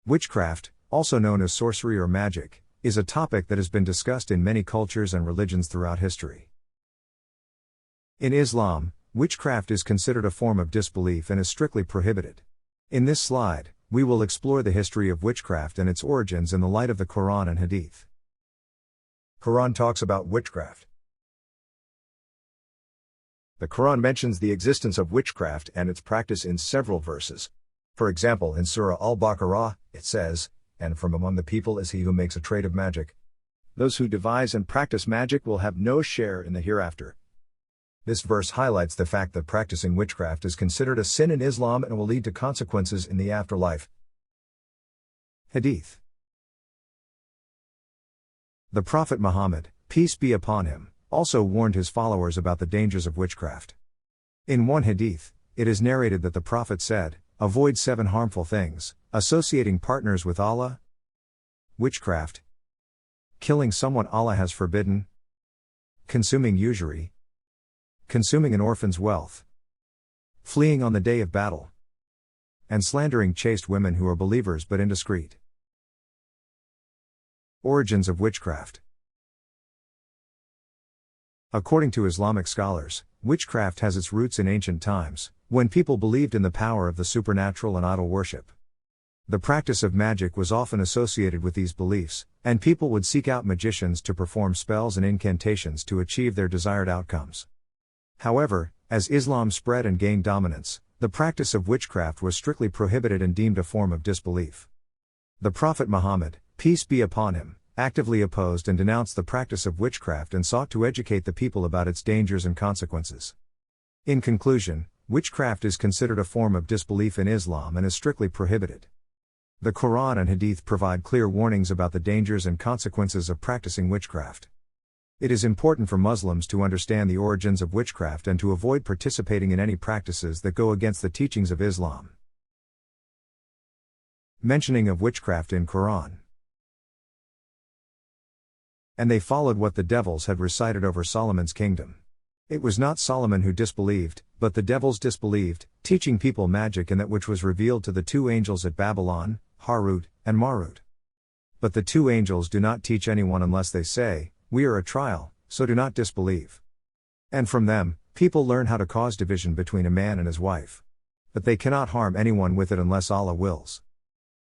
Witchcraft, also known as sorcery or magic, is a topic that has been discussed in many cultures and religions throughout history. In Islam, witchcraft is considered a form of disbelief and is strictly prohibited. In this slide, we will explore the history of witchcraft and its origins in the light of the Quran and Hadith. Quran talks about witchcraft. The Quran mentions the existence of witchcraft and its practice in several verses. For example, in Surah Al-Baqarah, it says, "And from among the people is he who makes a trade of magic. Those who devise and practice magic will have no share in the hereafter." This verse highlights the fact that practicing witchcraft is considered a sin in Islam and will lead to consequences in the afterlife. Hadith. The Prophet Muhammad, peace be upon him, also warned his followers about the dangers of witchcraft. In one hadith, it is narrated that the Prophet said, "Avoid 7 harmful things: associating partners with Allah, witchcraft, killing someone Allah has forbidden, consuming usury, consuming an orphan's wealth, fleeing on the day of battle, and slandering chaste women who are believers but indiscreet." Origins of witchcraft. According to Islamic scholars, witchcraft has its roots in ancient times, when people believed in the power of the supernatural and idol worship. The practice of magic was often associated with these beliefs, and people would seek out magicians to perform spells and incantations to achieve their desired outcomes. However, as Islam spread and gained dominance, the practice of witchcraft was strictly prohibited and deemed a form of disbelief. The Prophet Muhammad, peace be upon him, actively opposed and denounced the practice of witchcraft and sought to educate the people about its dangers and consequences. In conclusion, witchcraft is considered a form of disbelief in Islam and is strictly prohibited. The Quran and Hadith provide clear warnings about the dangers and consequences of practicing witchcraft. It is important for Muslims to understand the origins of witchcraft and to avoid participating in any practices that go against the teachings of Islam. Mentioning of witchcraft in Quran. And they followed what the devils had recited over Solomon's kingdom. It was not Solomon who disbelieved, but the devils disbelieved, teaching people magic and that which was revealed to the 2 angels at Babylon, Harut and Marut. But the 2 angels do not teach anyone unless they say, "We are a trial, so do not disbelieve." And from them, people learn how to cause division between a man and his wife. But they cannot harm anyone with it unless Allah wills.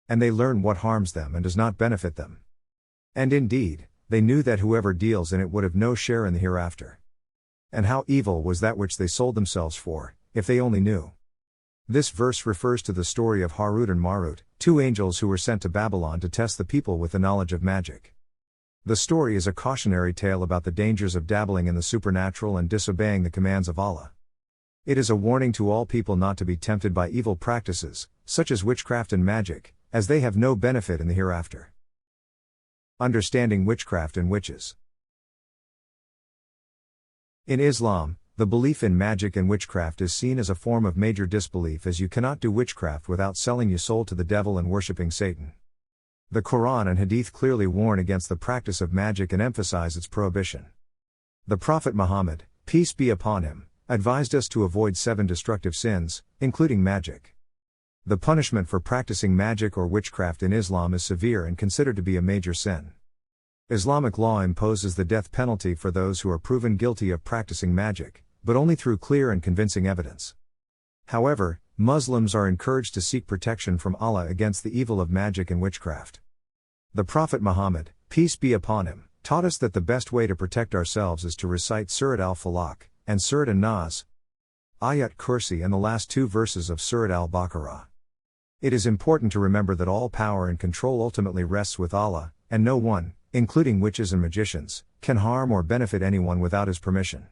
And they learn what harms them and does not benefit them. And indeed, they knew that whoever deals in it would have no share in the hereafter. And how evil was that which they sold themselves for, if they only knew. This verse refers to the story of Harut and Marut, 2 angels who were sent to Babylon to test the people with the knowledge of magic. The story is a cautionary tale about the dangers of dabbling in the supernatural and disobeying the commands of Allah. It is a warning to all people not to be tempted by evil practices, such as witchcraft and magic, as they have no benefit in the hereafter. Understanding witchcraft and witches. In Islam, the belief in magic and witchcraft is seen as a form of major disbelief, as you cannot do witchcraft without selling your soul to the devil and worshipping Satan. The Quran and Hadith clearly warn against the practice of magic and emphasize its prohibition. The Prophet Muhammad, peace be upon him, advised us to avoid 7 destructive sins, including magic. The punishment for practicing magic or witchcraft in Islam is severe and considered to be a major sin. Islamic law imposes the death penalty for those who are proven guilty of practicing magic, but only through clear and convincing evidence. However, Muslims are encouraged to seek protection from Allah against the evil of magic and witchcraft. The Prophet Muhammad, peace be upon him, taught us that the best way to protect ourselves is to recite Surat al-Falaq, and Surat an-Nas, Ayat Kursi and the last 2 verses of Surat al-Baqarah. It is important to remember that all power and control ultimately rests with Allah, and no one, including witches and magicians, can harm or benefit anyone without his permission.